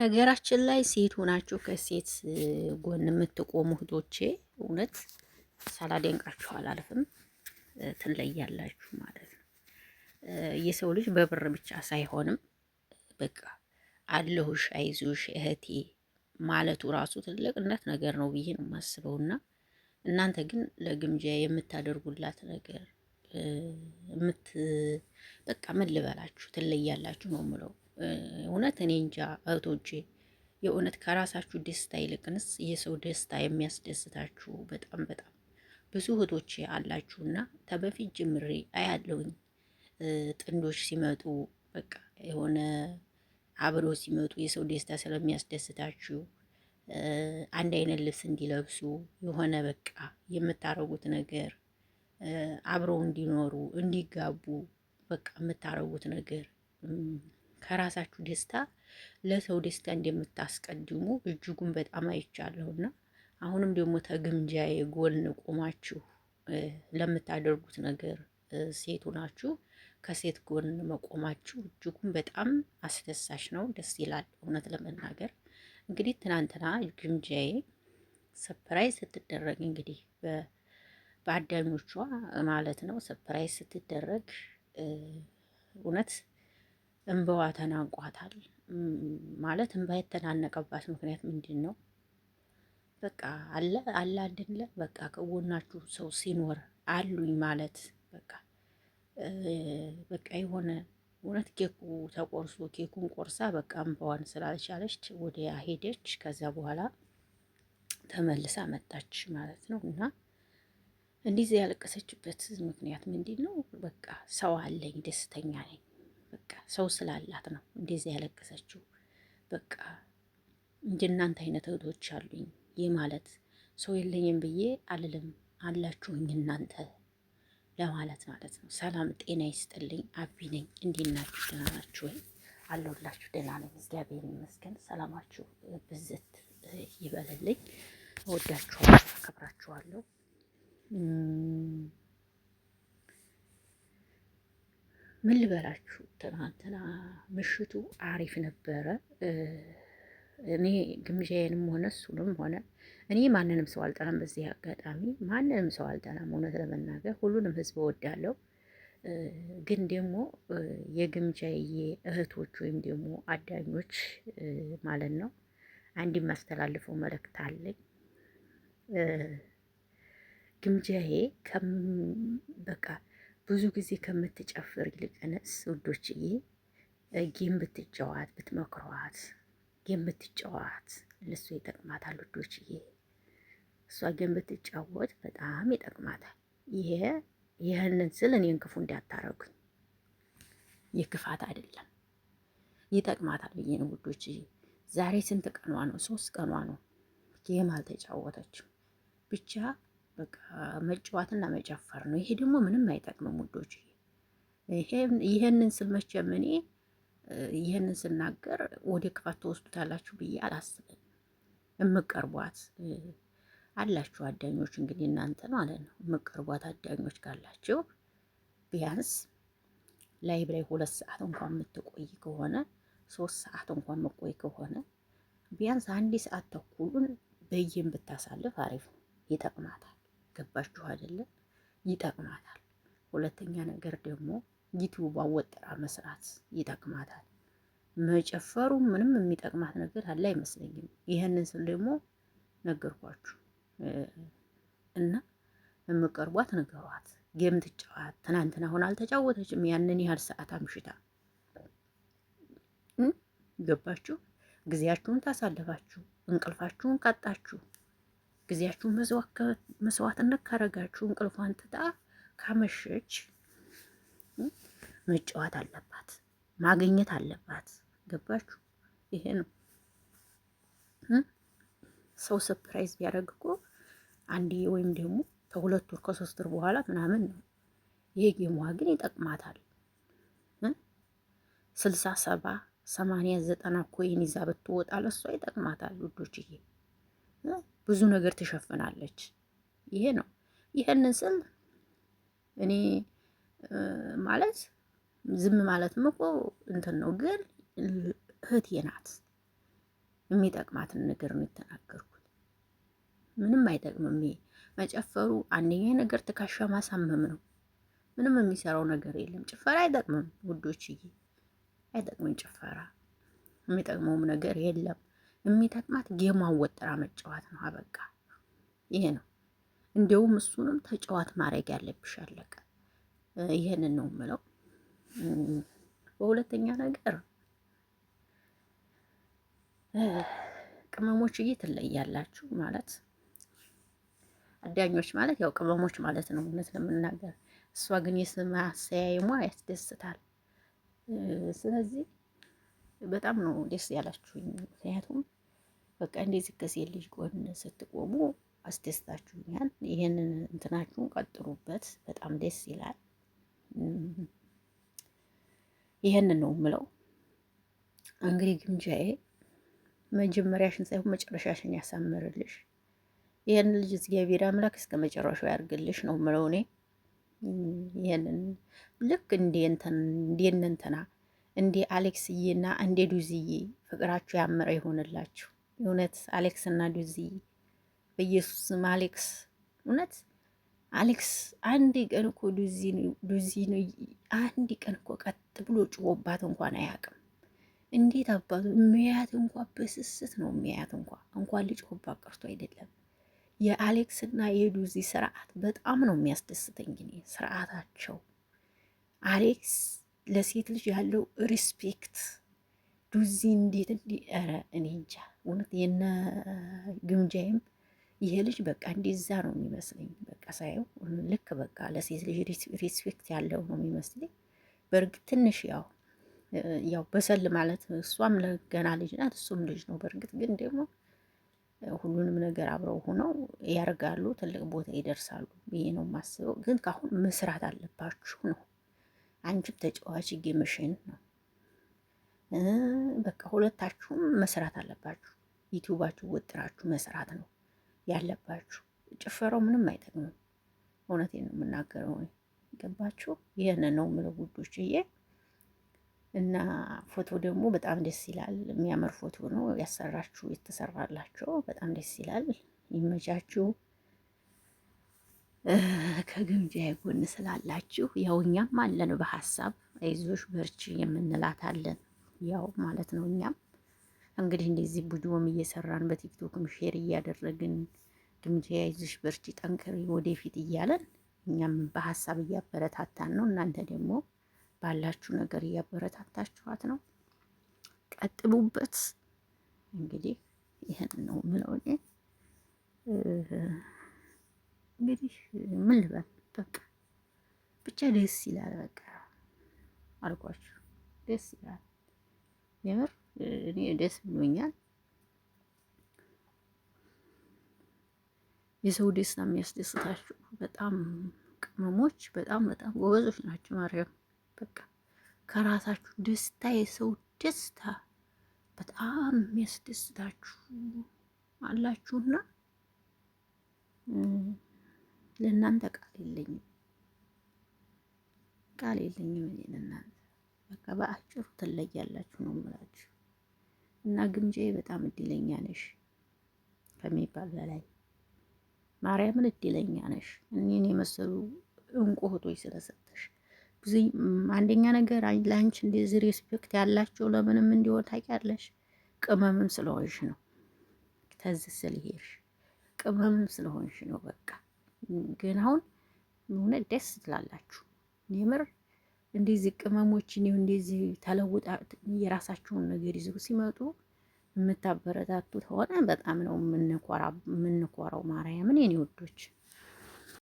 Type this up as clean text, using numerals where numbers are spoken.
ነገራችን ላይ ሴት ሆናችሁ ከሴት ጎን የምትቆሙ እህቶቼ እውነት ሳላደንቃችሁ አላልፍም። ትለያላችሁ ማለት ነው። የሰው ልጅ በብር ብቻ ሳይሆንም በቃ አለሁሽ አይዞሽ እህቴ ማለቱ ራሱ ትልቅነት ነገር ነው ብዬ ነው የማስበውና እናንተ ግን ለግምጃ የምታደርጉላት ነገር የምት በቃ ምን ልበላችሁ ትለያላችሁ ነው የምለው። እውነት እኔ እንጃ እህቶቼ፣ የእውነት ከራሳችሁ ደስታ ይልቅንስ የሰው ደስታ የሚያስደስታችሁ በጣም በጣም ብዙ እህቶቼ አላችሁና ተበፊት ጅምሬ አያለሁኝ። ጥንዶች ሲመጡ በቃ የሆነ አብረው ሲመጡ የሰው ደስታ ስለሚያስደስታችሁ አንድ አይነት ልብስ እንዲለብሱ የሆነ በቃ የምታረጉት ነገር አብረው እንዲኖሩ እንዲጋቡ በቃ የምታረጉት ነገር ከራሳችሁ ደስታ ለሰው ደስታ እንደምታስቀድሙ እጅጉን በጣም አይቻለሁና አሁንም ደግሞ ተግምጃዬ ጎን ቆማችሁ ለምታደርጉት ነገር ሴቱ ናችሁ። ከሴት ጎን መቆማችሁ እጅጉን በጣም አስደሳች ነው፣ ደስ ይላል። እውነት ለመናገር እንግዲህ ትናንትና ግምጃዬ ሰፕራይዝ ስትደረግ እንግዲህ በአዳኞቿ ማለት ነው ሰፕራይዝ ስትደረግ እውነት እንባዋ ተናንቋታል። ማለት እንባ የተናነቀባት ምክንያት ምንድን ነው? በቃ አለ አይደለ በቃ ከጎናችሁ ሰው ሲኖር አሉኝ ማለት በቃ በቃ የሆነ እውነት ኬኩ ተቆርሶ ኬኩን ቆርሳ በቃ እንባዋን ስላልቻለች ወዲያ ሄደች። ከዛ በኋላ ተመልሳ መጣች ማለት ነው። እና እንዲህ ያለቀሰችበት ምክንያት ምንድን ነው? በቃ ሰው አለኝ፣ ደስተኛ ነኝ፣ በቃ ሰው ስላላት ነው እንደዚህ ያለቀሰችው። በቃ እንደናንተ አይነት እህቶች አሉኝ። ይህ ማለት ሰው የለኝም ብዬ አልልም፣ አላችሁኝ እናንተ ለማለት ማለት ነው። ሰላም ጤና ይስጥልኝ። አቢ ነኝ። እንዴት ናችሁ? ደህና ናችሁ ወይ? አለሁላችሁ። ደህና ነኝ፣ እግዚአብሔር ይመስገን። ሰላማችሁ ብዝት ይበልልኝ። እወዳችኋለሁ፣ አከብራችኋለሁ። ምን ልበላችሁ፣ ትናንትና ምሽቱ አሪፍ ነበረ። እኔ ግምዣዬንም ሆነ እሱንም ሆነ እኔ ማንንም ሰው አልጠላም። በዚህ አጋጣሚ ማንንም ሰው አልጠላም። እውነት ለመናገር ሁሉንም ህዝብ እወዳለሁ። ግን ደግሞ የግምጃዬ እህቶች ወይም ደግሞ አዳኞች ማለት ነው አንድ የማስተላልፈው መልእክት አለኝ። ግምጃዬ በቃ ብዙ ጊዜ ከምትጨፍር ይልቅንስ ውዶችዬ ጌም ብትጫዋት ብትመክሯት፣ ጌም ብትጫዋት ለሱ ይጠቅማታል ውዶችዬ። እሷ ጌም ብትጫወት በጣም ይጠቅማታል። ይህንን ስል እኔን ክፉ እንዳታረጉኝ፣ የክፋት አይደለም ይጠቅማታል ብዬ ነው ውዶችዬ። ዛሬ ስንት ቀኗ ነው? 3 ቀኗ ነው ጌም አልተጫወተችም። ብቻ በቃ መጫወትና መጨፈር ነው። ይሄ ደግሞ ምንም አይጠቅምም ውዶች። ይሄንን ስል መቼም እኔ ይሄንን ስናገር ወደ ክፋት ተወስዱታላችሁ ብዬ አላስብም። የምቀርቧት አላችሁ አዳኞች፣ እንግዲህ እናንተ ማለት ነው የምቀርቧት አዳኞች ካላችሁ ቢያንስ ላይብ ላይ 2 ሰዓት እንኳን የምትቆይ ከሆነ 3 ሰዓት እንኳን መቆይ ከሆነ ቢያንስ 1 ሰዓት ተኩሉን በየም ብታሳልፍ አሪፍ ነው፣ ይጠቅማታል። ገባችሁ አይደለም? ይጠቅማታል። ሁለተኛ ነገር ደግሞ ዩቲዩብ አወጥራ መስራት ይጠቅማታል። መጨፈሩ ምንም የሚጠቅማት ነገር አለ አይመስለኝም። ይሄንን ስል ደግሞ ነገርኳችሁ እና የምቀርቧት ነገሯት፣ ጌም ትጫወት። ትናንትና አሁን አልተጫወተችም ያንን ያህል ሰዓት አምሽታ። ገባችሁ? ጊዜያችሁን ታሳልፋችሁ እንቅልፋችሁን ቀጣችሁ ጊዜያችሁን መስዋዕትነት ካረጋችሁ እንቅልፏን ትታ ካመሸች መጫወት አለባት፣ ማግኘት አለባት። ገባችሁ? ይሄ ነው ሰው ሰርፕራይዝ ቢያደርግ እኮ አንዴ ወይም ደግሞ ከ2 ወር ከ3 ወር በኋላ ምናምን ነው። ይሄ ጌሟ ግን ይጠቅማታል። 60 70 80 90 ኮይን ይዛ ብትወጣ ለሷ ይጠቅማታል ውዶችዬ። ብዙ ነገር ትሸፍናለች። ይሄ ነው። ይሄንን ስል እኔ ማለት ዝም ማለትም እኮ እንትን ነው፣ ግን እህቴ ናት። የሚጠቅማትን ነገር ነው የተናገርኩት። ምንም አይጠቅምም። ይሄ መጨፈሩ አንደኛ ነገር ትከሻ ማሳመም ነው። ምንም የሚሰራው ነገር የለም። ጭፈራ አይጠቅምም ውዶችዬ፣ አይጠቅምም ጭፈራ። የሚጠቅመውም ነገር የለም። የሚጠቅማት ጌሟን ወጥራ መጫወት ነው። አበቃ። ይሄ ነው። እንዲያውም እሱንም ተጫዋት ማድረግ ያለብሽ አለቀ። ይሄንን ነው የምለው። በሁለተኛ ነገር ቅመሞችዬ ትለያላችሁ ማለት አዳኞች ማለት ያው ቅመሞች ማለት ነው እውነት ለመናገር። እሷ ግን የስም አሰያየሟ ያስደስታል። ስለዚህ በጣም ነው ደስ ያላችሁኝ። ምክንያቱም በቃ እንደዚህ ከሴት ልጅ ጎን ስትቆሙ አስደስታችሁኛል። ይሄንን እንትናችሁን ቀጥሩበት፣ በጣም ደስ ይላል። ይሄንን ነው የምለው። እንግዲህ ግምጃዬ መጀመሪያሽን ሳይሆን መጨረሻሽን ያሳምርልሽ። ይሄን ልጅ እግዚአብሔር አምላክ እስከ መጨረሻው ያርግልሽ ነው የምለው እኔ። ይሄንን ልክ እንደ እንትና እንደ አሌክስዬና እንደ ዱዝዬ ፍቅራችሁ ያመረ ይሆንላችሁ። እውነት አሌክስና ዱዝዬ በኢየሱስም አሌክስ እውነት አሌክስ አንድ ቀን እኮ ዱዚ ነው አንድ ቀን እኮ ቀጥ ብሎ ጭቦባት እንኳን አያውቅም። እንዴት አባቱ የሚያያት እንኳን በስስት ነው የሚያያት እንኳን ሊጮህባት ቀርቶ አይደለም። የአሌክስና የዱዚ ስርዓት በጣም ነው የሚያስደስተኝ። እኔ ስርዓታቸው አሌክስ ለሴት ልጅ ያለው ሪስፔክት፣ ዱዚ እንዴት ኧረ እኔ እንጃ እውነት የነ ግምጃይም ይሄ ልጅ በቃ እንደዛ ነው የሚመስለኝ። በቃ ሳየው ልክ በቃ ለሴት ልጅ ሪስፔክት ያለው ነው የሚመስለኝ። በእርግጥ ትንሽ ያው በሰል ማለት እሷም ገና ልጅ ናት፣ እሱም ልጅ ነው። በእርግጥ ግን ደግሞ ሁሉንም ነገር አብረው ሆነው ያርጋሉ፣ ትልቅ ቦታ ይደርሳሉ ብዬ ነው የማስበው። ግን ካሁን መስራት አለባችሁ ነው። አንቺም ተጫዋች ጌምሽን ነው በቃ ሁለታችሁም መስራት አለባችሁ። ዩቲዩባችሁ ወጥራችሁ መስራት ነው ያለባችሁ። ጭፈራው ምንም አይጠቅምም። እውነቴን ነው የምናገረው። ገባችሁ? ይህን ነው የምለው ውዶችዬ። እና ፎቶ ደግሞ በጣም ደስ ይላል። የሚያምር ፎቶ ነው ያሰራችሁ የተሰራላቸው። በጣም ደስ ይላል። ይመቻችሁ። ከግምጃ ጎን ስላላችሁ ያው እኛም አለን በሀሳብ አይዞሽ በርቺ የምንላት አለን ያው ማለት ነው። እኛም እንግዲህ እንደዚህ ቪዲዮም እየሰራን በቲክቶክም ሼር እያደረግን ግምጃ አይዞሽ በርቺ ጠንክሪ ወደፊት እያለን እኛም በሀሳብ እያበረታታን ነው። እናንተ ደግሞ ባላችሁ ነገር እያበረታታችኋት ነው። ቀጥሉበት። እንግዲህ ይህን ነው የምለው እኔ። እንግዲህ ምን ልበል፣ በቃ ብቻ ደስ ይላል። በቃ አልኳችሁ ደስ ይላል። የምር እኔ ደስ ብሎኛል። የሰው ደስታ የሚያስደስታችሁ በጣም ቅመሞች በጣም ጎበዞች ናቸው። ማርያም በቃ ከራሳችሁ ደስታ የሰው ደስታ በጣም የሚያስደስታችሁ አላችሁና ለእናንተ ቃል የለኝም፣ ቃል የለኝም። እኔ ለእናንተ በቃ በአጭሩ ትለያላችሁ ነው የምላችሁ። እና ግምጃዬ በጣም እድለኛ ነሽ ከሚባል በላይ ማርያምን እድለኛ ነሽ። እኔን የመሰሉ እንቁ እህቶች ስለሰጠሽ ብዙ አንደኛ ነገር ለአንቺ እንደዚህ ሬስፔክት ያላቸው ለምንም እንዲሆን ታውቂያለሽ። ቅመምም ስለሆንሽ ነው። ተዝህ ስለሄድሽ ቅመምም ስለሆንሽ ነው። በቃ ግን አሁን እውነት ደስ ትላላችሁ። የምር እንደዚህ ቅመሞችን እንደዚህ ተለውጣ የራሳቸውን ነገር ይዘው ሲመጡ የምታበረታቱት ሆነ በጣም ነው የምንኮራው። ማርያምን የኔ ወዶች